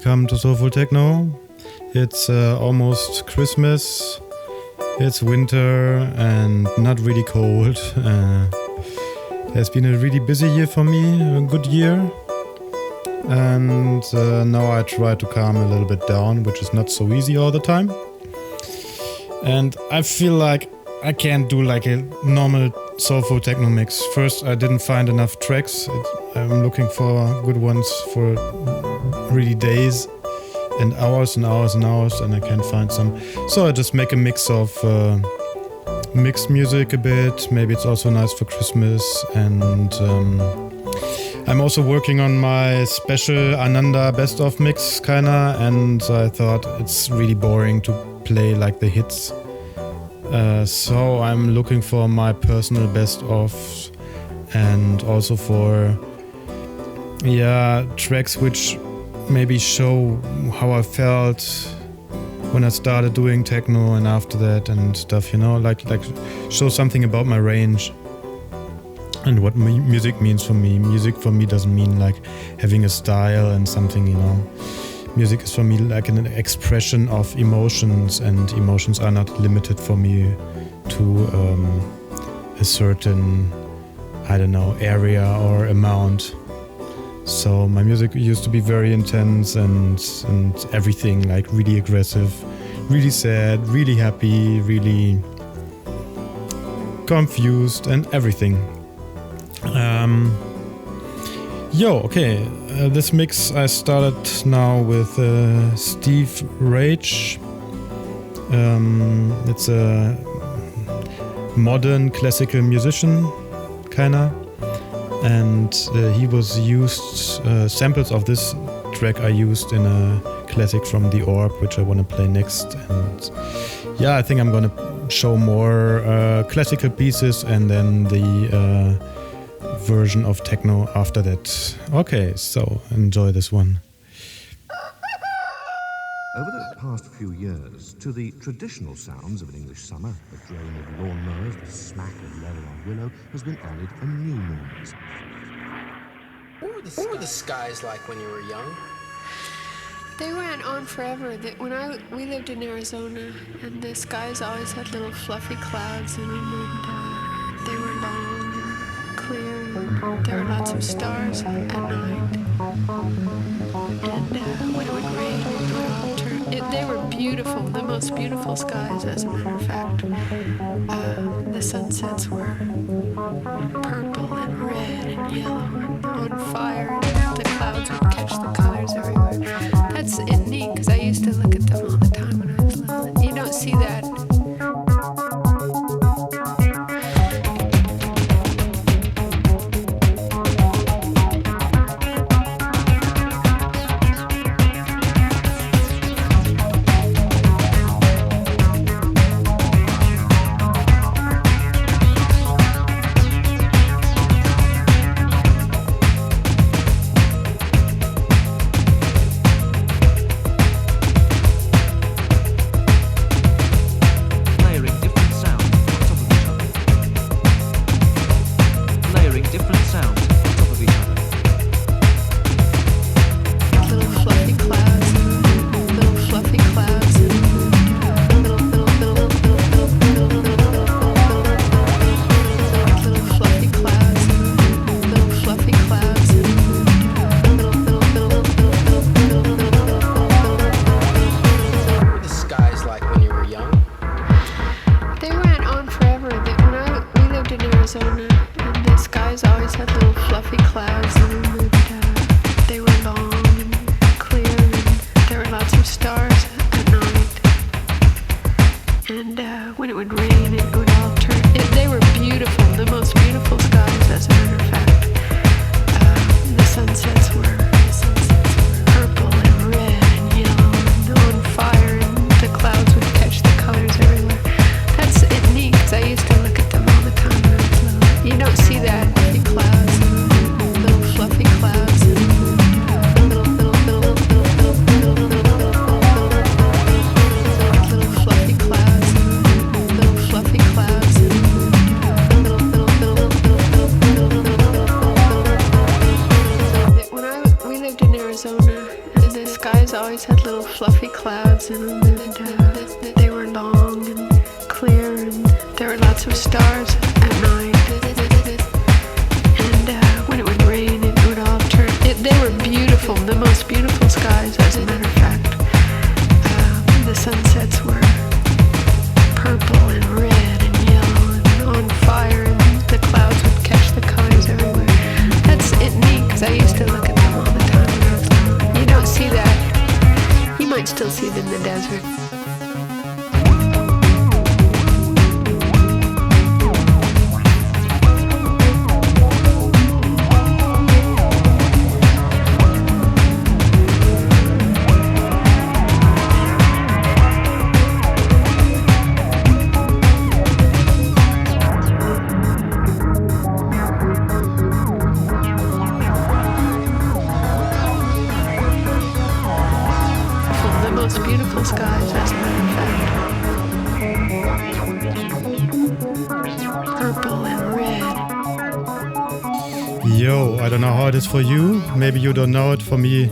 welcome to Soulful Techno. It's almost Christmas, it's winter and not really cold. It's been a really busy year for me, a good year. And now I try to calm a little bit down, which is not so easy all the time. And I feel like I can't do like a normal soulful techno mix. First, I didn't find enough tracks. I'm looking for good ones for really days and hours and hours and hours, and I can't find some. So I just make a mix of mixed music a bit. Maybe it's also nice for Christmas. And I'm also working on my special Ananda best of mix kinda, and I thought it's really boring to play like the hits. So I'm looking for my personal best of, and also for tracks which maybe show how I felt when I started doing techno and after that and stuff, you know, like show something about my range and what music means for me. Music for me doesn't mean like having a style and something, you know. Music is for me like an expression of emotions, and emotions are not limited for me to a certain, I don't know, area or amount. So my music used to be very intense and everything, like really aggressive, really sad, really happy, really confused and everything. This mix I started now with Steve Reich. It's a modern classical musician, kinda, and he was used samples of this track I used in a classic from the Orb, which I want to play next. And I think I'm gonna show more classical pieces and then the version of techno after that. Okay, so enjoy this one. Over the past few years, to the traditional sounds of an English summer, the drone of lawnmowers, the smack of leather on willow, has been added a new noise. What were the skies like when you were young? They went on forever. We lived in Arizona, and the skies always had little fluffy clouds in them, and they were long and clear. There were lots of stars at night, and when it would rain, it would all turn. They were beautiful, the most beautiful skies, as a matter of fact. The sunsets were purple and red and yellow and on fire, and the clouds would catch the colors everywhere. That's neat, because I used to look at them all the time when I was little. You don't see that. always had little fluffy clouds in them, and they were long and clear, and there were lots of stars at night. And when it would rain, it would all turn. They were beautiful, the most beautiful skies, as a matter of fact. The sunsets were purple and red and yellow and on fire, and the clouds would catch the colors everywhere. That's neat, because I used to look at them all the time when I was little. You don't see that. You might still see them in the desert. Beautiful skies, as a matter of fact. Purple and red. Yo, I don't know how it is for you. Maybe you don't know it. For me,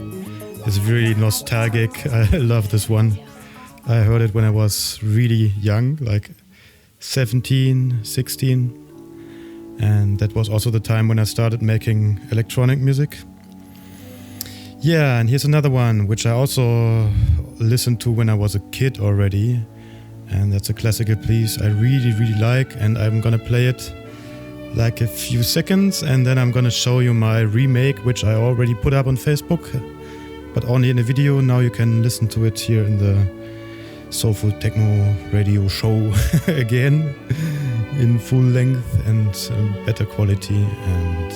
it's really nostalgic. I love this one. I heard it when I was really young, like 17, 16. And that was also the time when I started making electronic music. Yeah, and here's another one, which I also listened to when I was a kid already. And that's a classical piece I really, really like. And I'm gonna play it like a few seconds. And then I'm gonna show you my remake, which I already put up on Facebook, but only in a video. Now you can listen to it here in the Soulful Techno radio show again in full length and better quality. And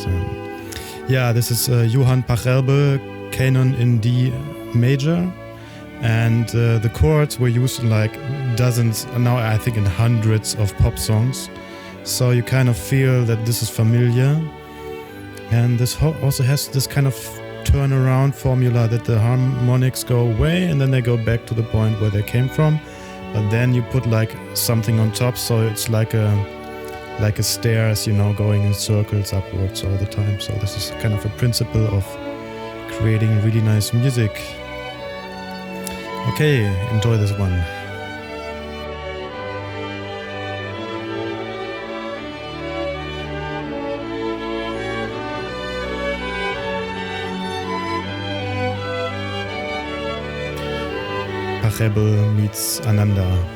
yeah, this is Johann Pachelbel, Kanon in D major, and the chords were used in like dozens, now I think in hundreds of pop songs, so you kind of feel that this is familiar. And this also has this kind of turnaround formula that the harmonics go away and then they go back to the point where they came from, but then you put like something on top, so it's like a stairs, you know, going in circles upwards all the time. So this is kind of a principle of creating really nice music. Okay, enjoy this one. Pachelbel meets Ananda.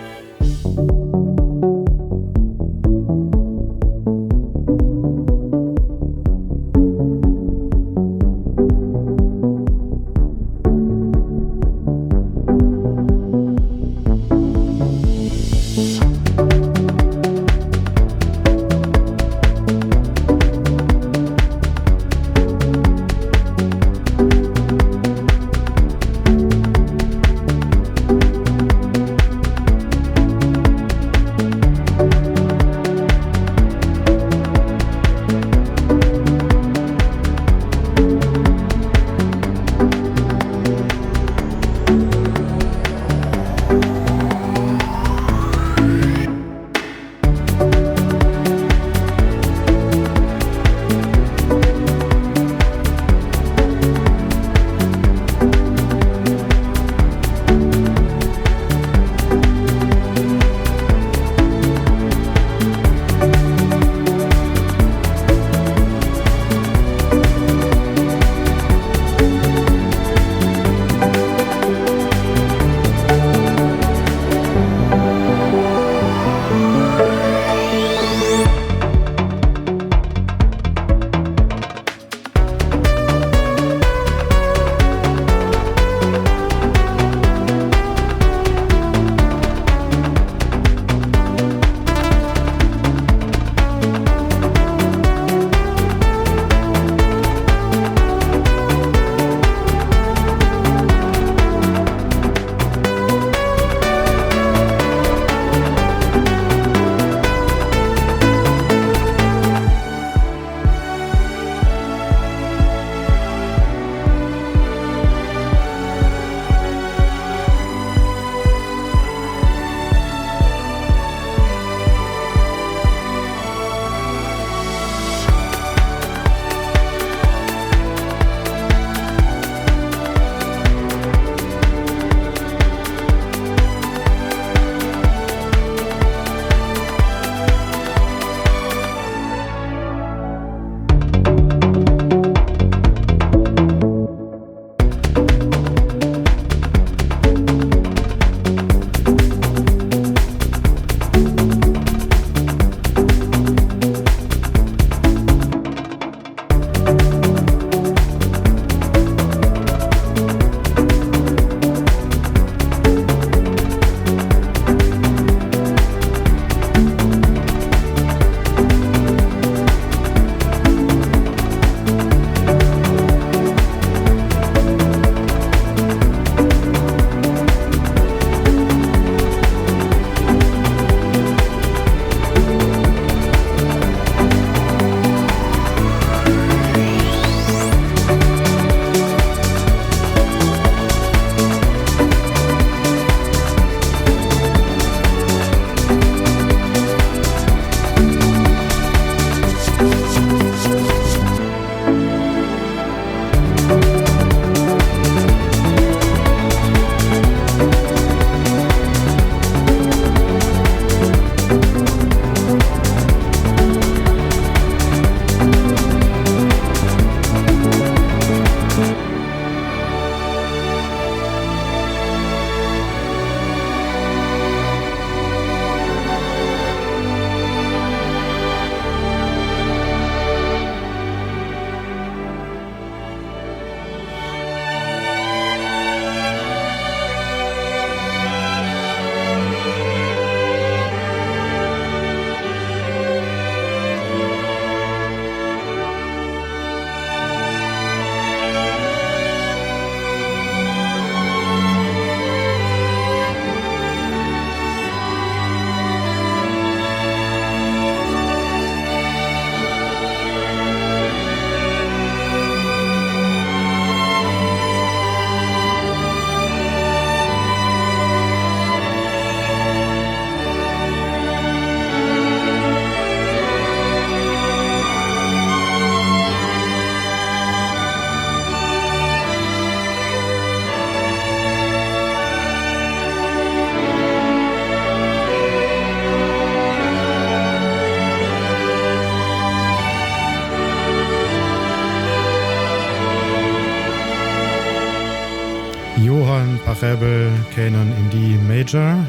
Pachelbel Kanon in D major.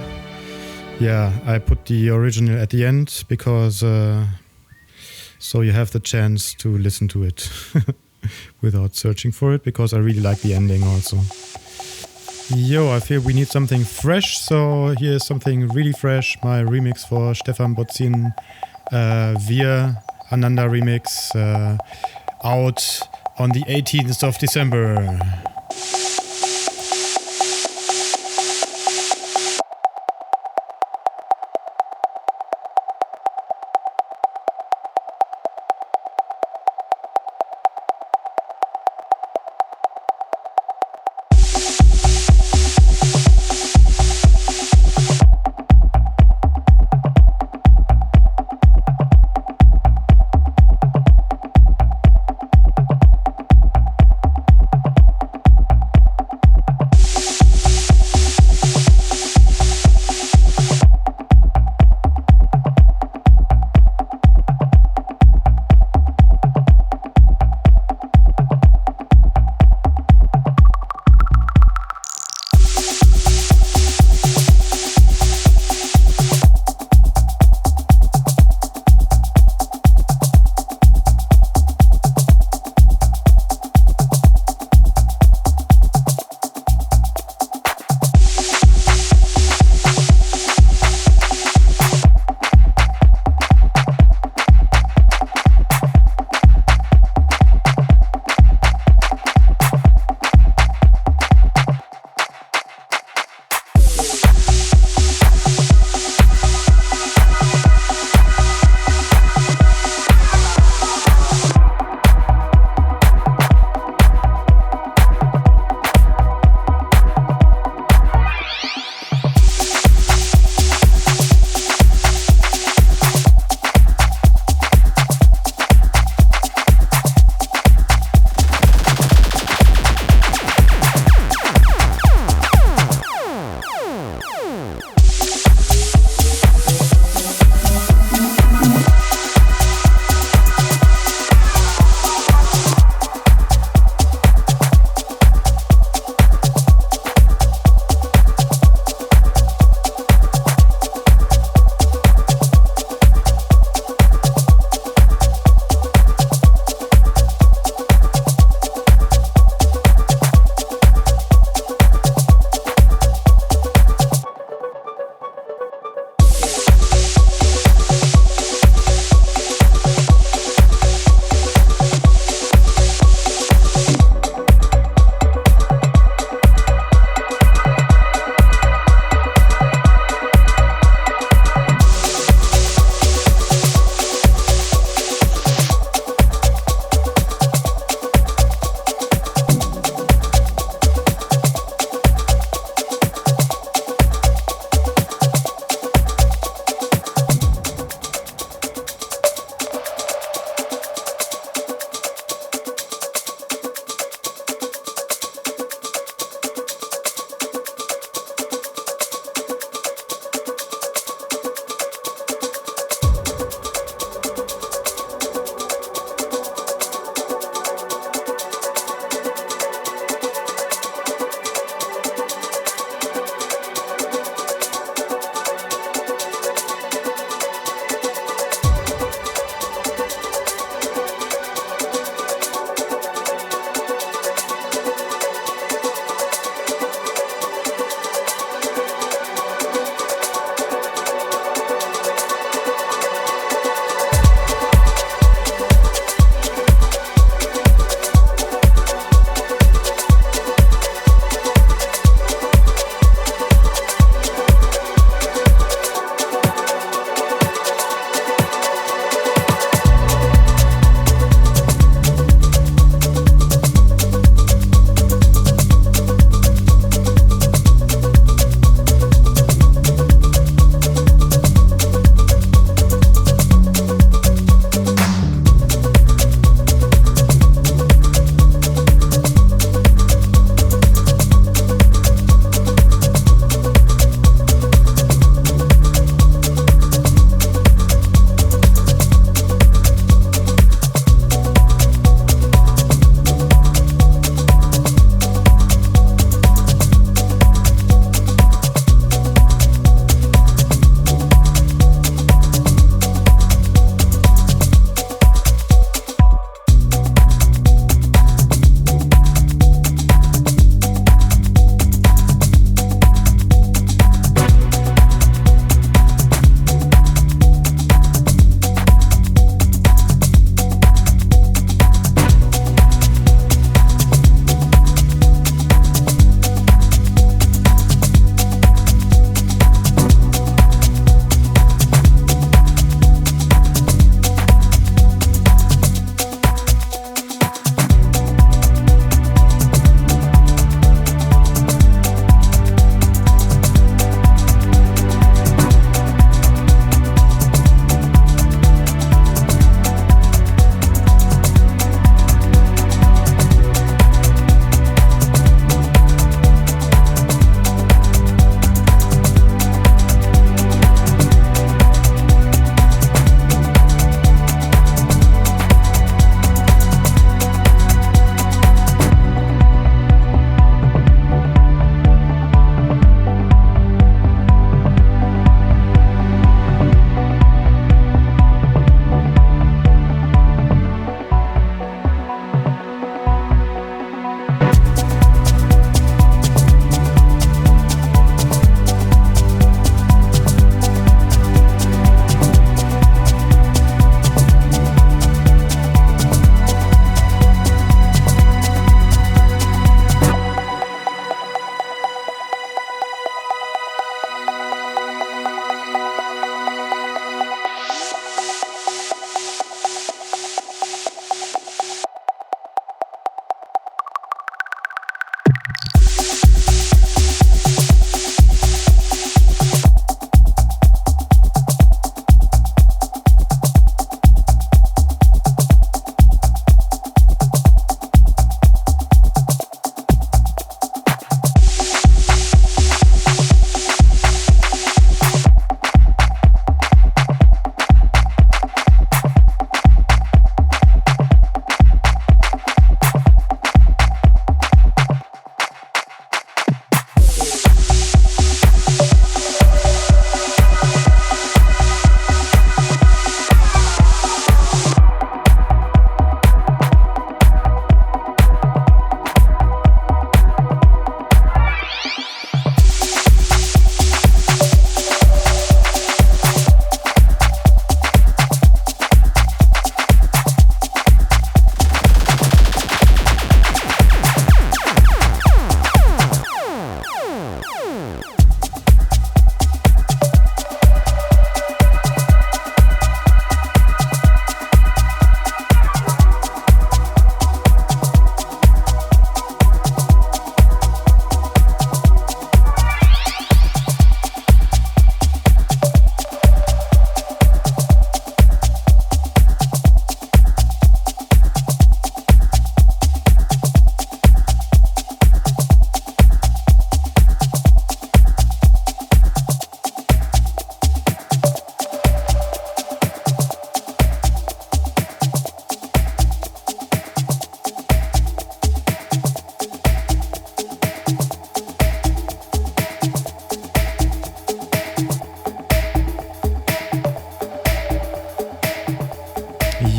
Yeah, I put the original at the end because so you have the chance to listen to it without searching for it, because I really like the ending also. Yo, I feel we need something fresh, so here's something really fresh. My remix for Stephan Bodzin, Gabriel Ananda remix, out on the 18th of December.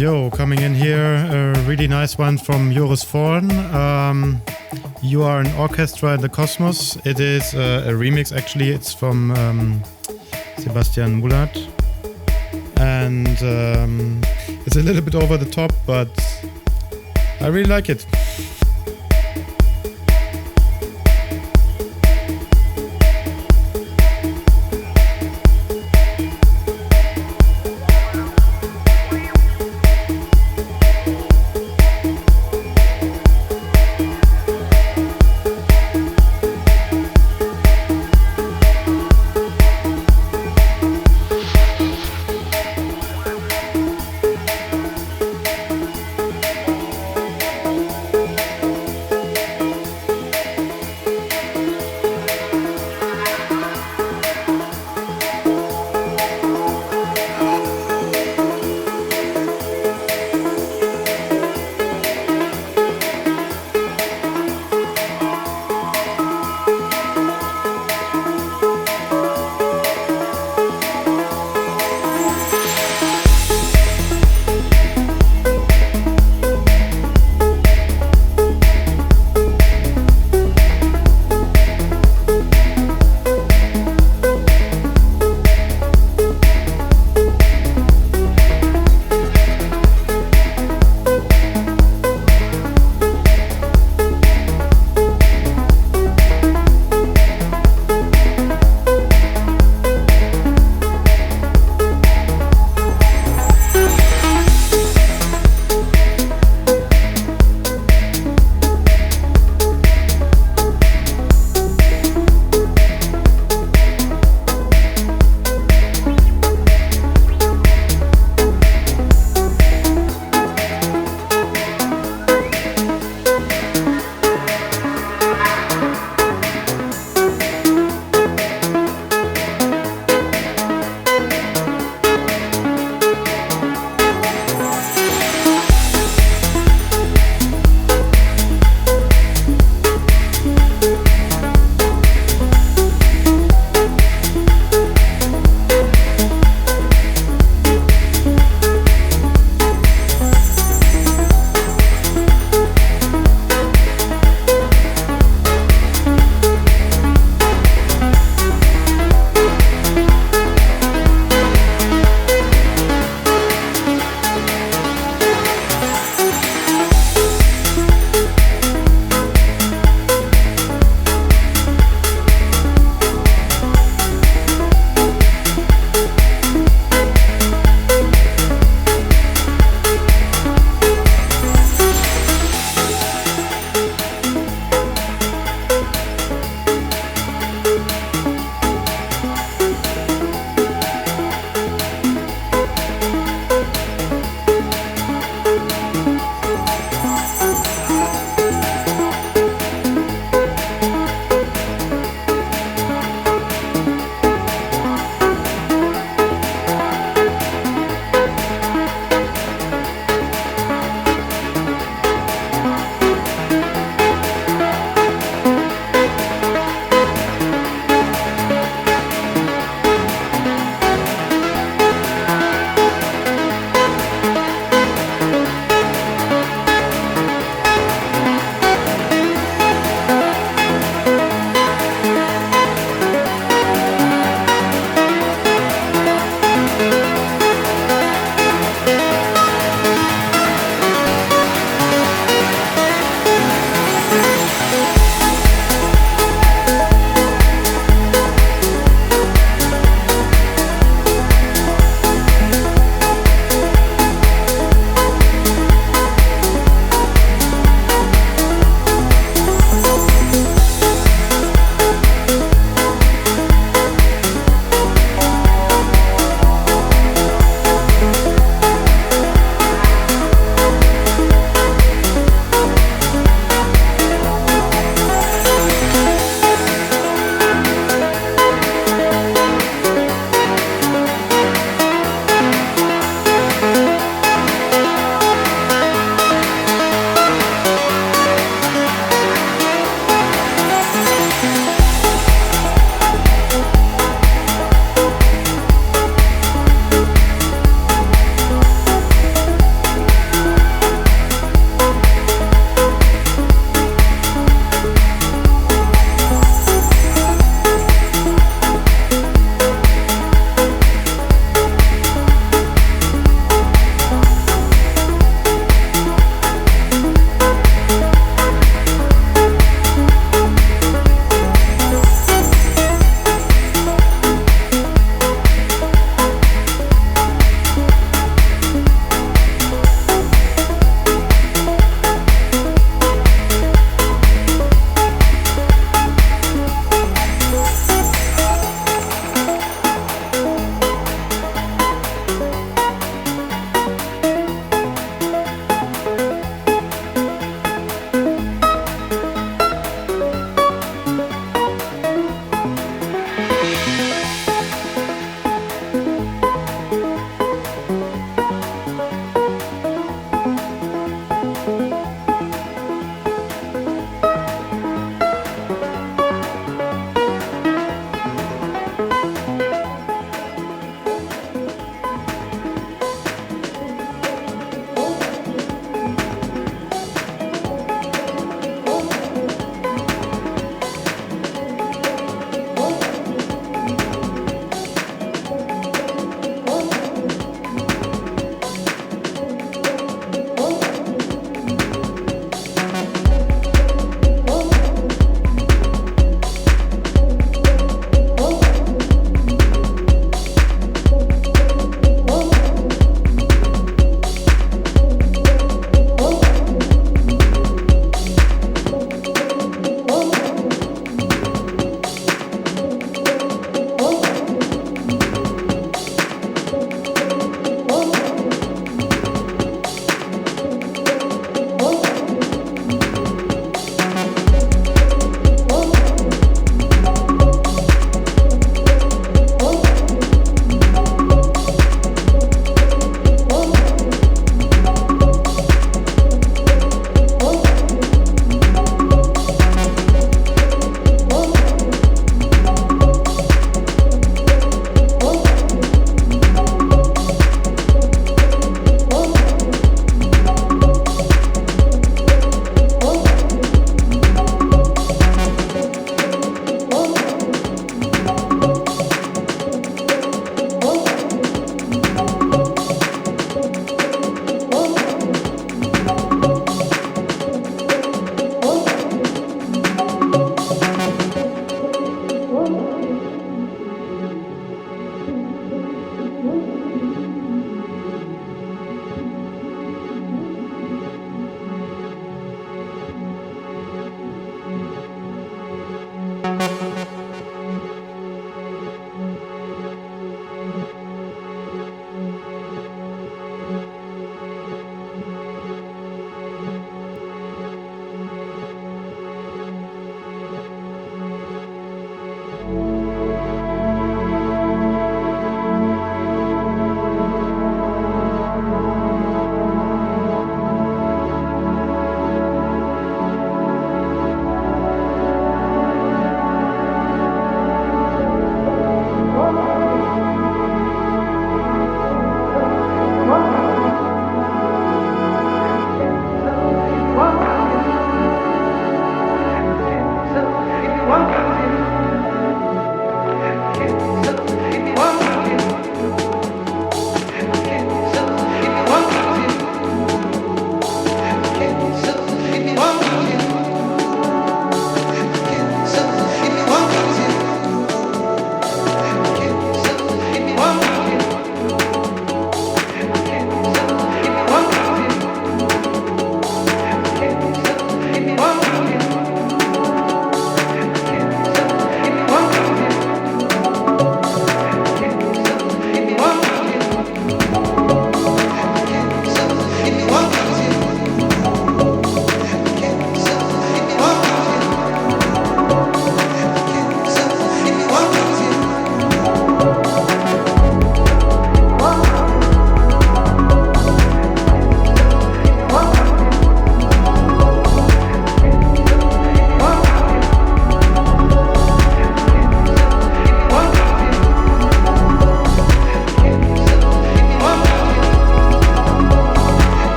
Yo, coming in here, a really nice one from Joris Voorn. You Are an Orchestra in the Cosmos. It is a remix, actually. It's from Sebastian Mullaert. And it's a little bit over the top, but I really like it.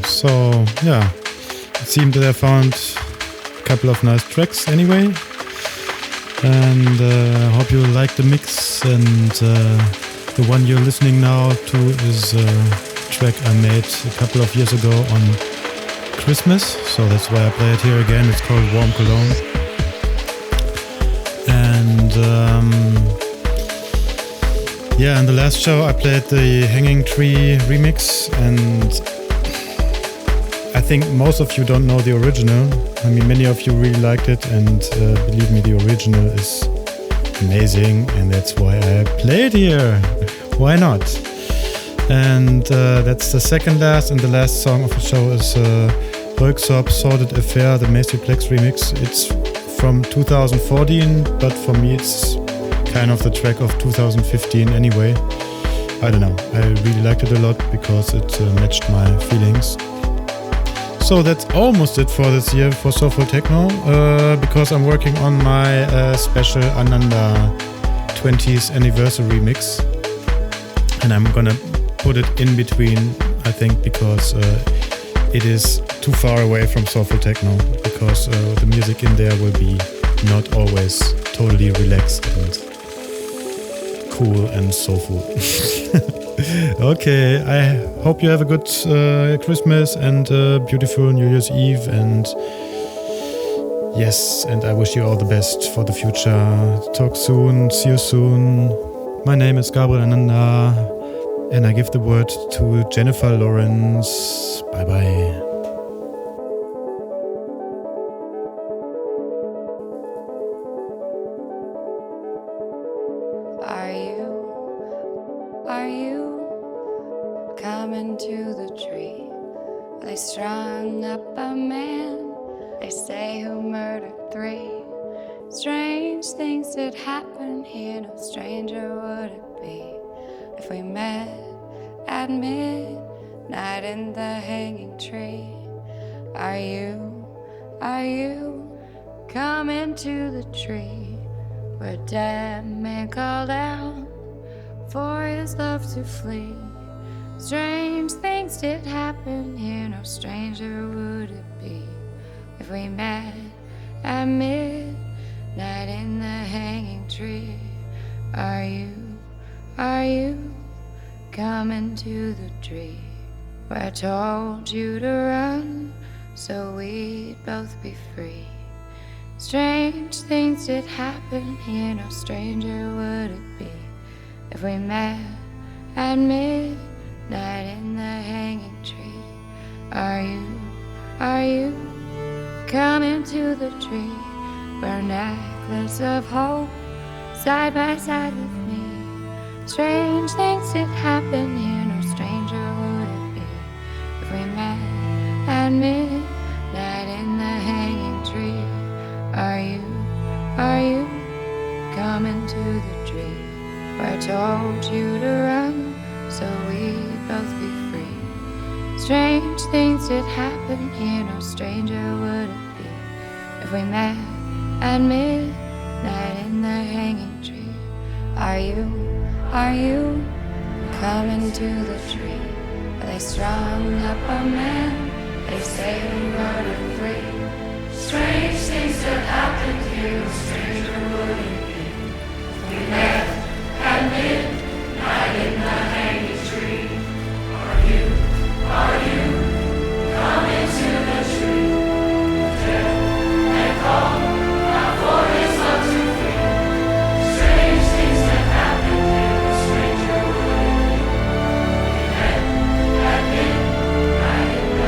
So, yeah, it seemed that I found a couple of nice tracks anyway. And I hope you like the mix. And the one you're listening now to is a track I made a couple of years ago on Christmas. So that's why I play it here again. It's called Warm Cologne. And yeah, in the last show I played the Hanging Tree remix, and I think most of you don't know the original. I mean, many of you really liked it, and believe me, the original is amazing, and that's why I play it here. Why not? And that's the second last, and the last song of the show is Röyksopp, Sordid Affair, the Maceo Plex remix. It's from 2014, but for me it's kind of the track of 2015 anyway. I don't know, I really liked it a lot because it matched my feelings. So that's almost it for this year for Soulful Techno, because I'm working on my special Ananda 20th anniversary mix, and I'm gonna put it in between, I think, because it is too far away from Soulful Techno, because the music in there will be not always totally relaxed and cool and soulful. Okay, I hope you have a good Christmas and beautiful New Year's Eve, and yes, and I wish you all the best for the future. Talk soon, see you soon. My name is Gabriel Ananda, and I give the word to Jennifer Lawrence. Bye bye. Are you coming to the tree? They strung up a man, they say, who murdered 3. Strange things did happen here, no stranger would it be if we met at midnight in the hanging tree. Are you coming to the tree where a dead man called out for his love to flee? Strange things did happen here, no stranger would it be if we met at midnight in the hanging tree. Are you coming to the tree where I told you to run so we'd both be free? Strange things did happen here, no stranger would it be if we met at midnight in the hanging tree. Are you coming to the tree where a necklace of hope side by side with me? Strange things did happen here, no stranger would it be if we met at midnight in the hanging tree. Are you coming to the tree where I told you to run so we'd both be free? Strange things did happen here, no stranger would it be if we met at midnight in the hanging tree. Are you coming to the tree where they strung up a man, they say he murdered 3? Strange things that happened here, no stranger would it be if we met at midnight in the hanging tree. Are you coming to the tree? Death and call out for his love to free. Strange things that happened here, no stranger would it be if we met at midnight in the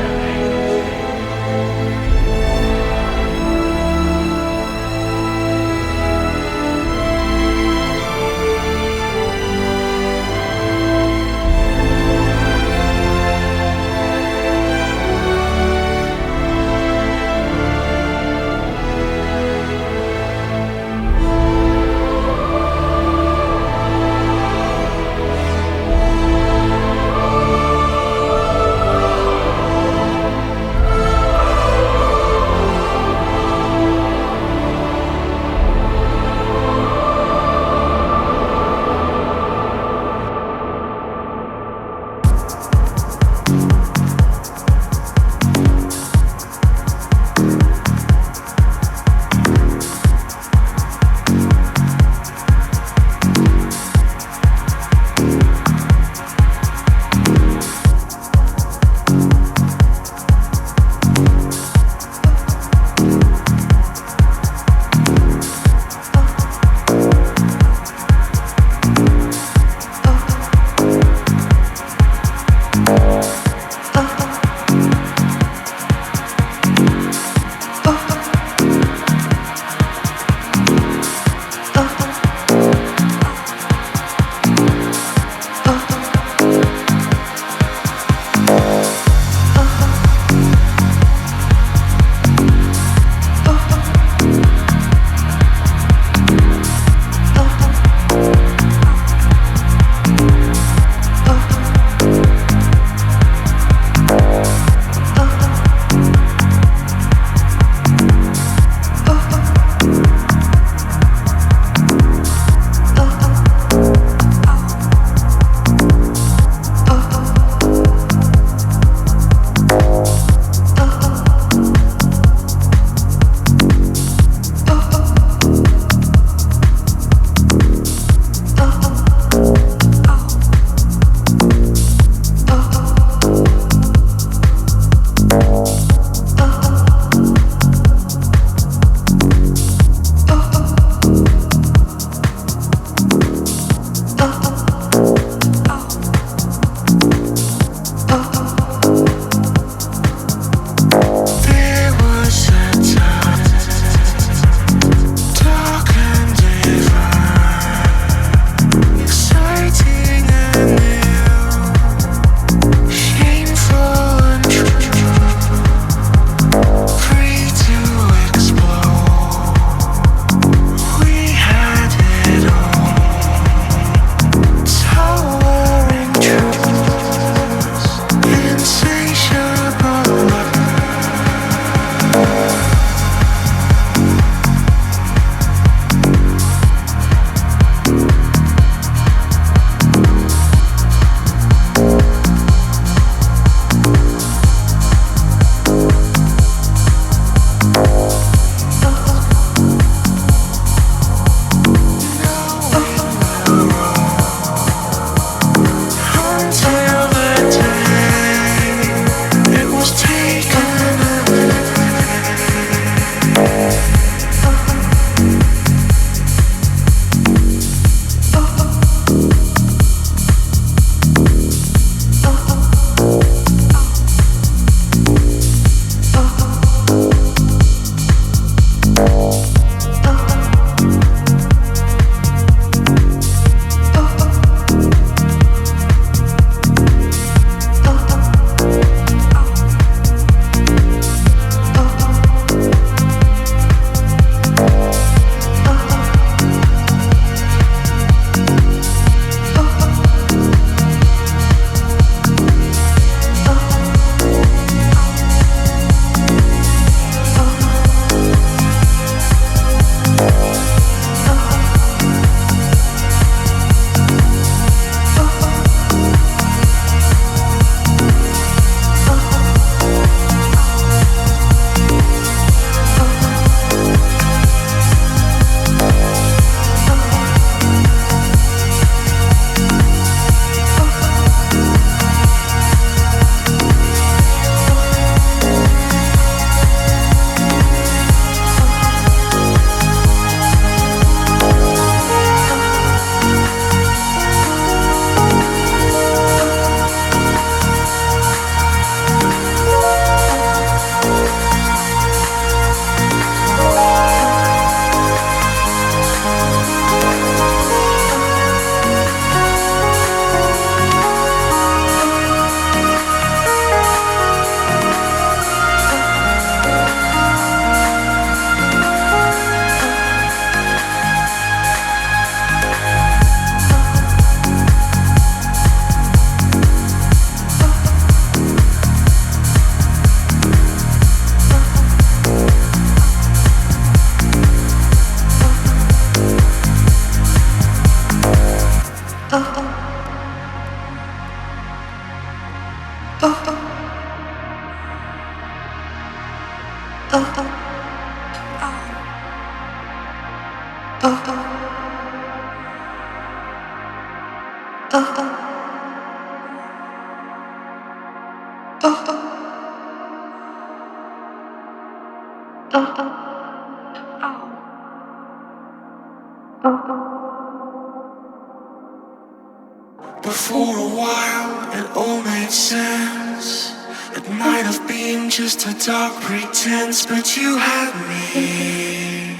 hanging tree. But for a while it all made sense. It might have been just a dark pretense, but you had me,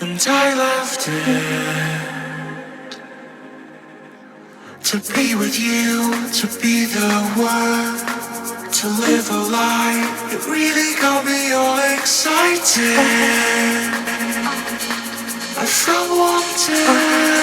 and I left it to be with you, to be the one, to live a life. It really got me all excited. I felt wanted.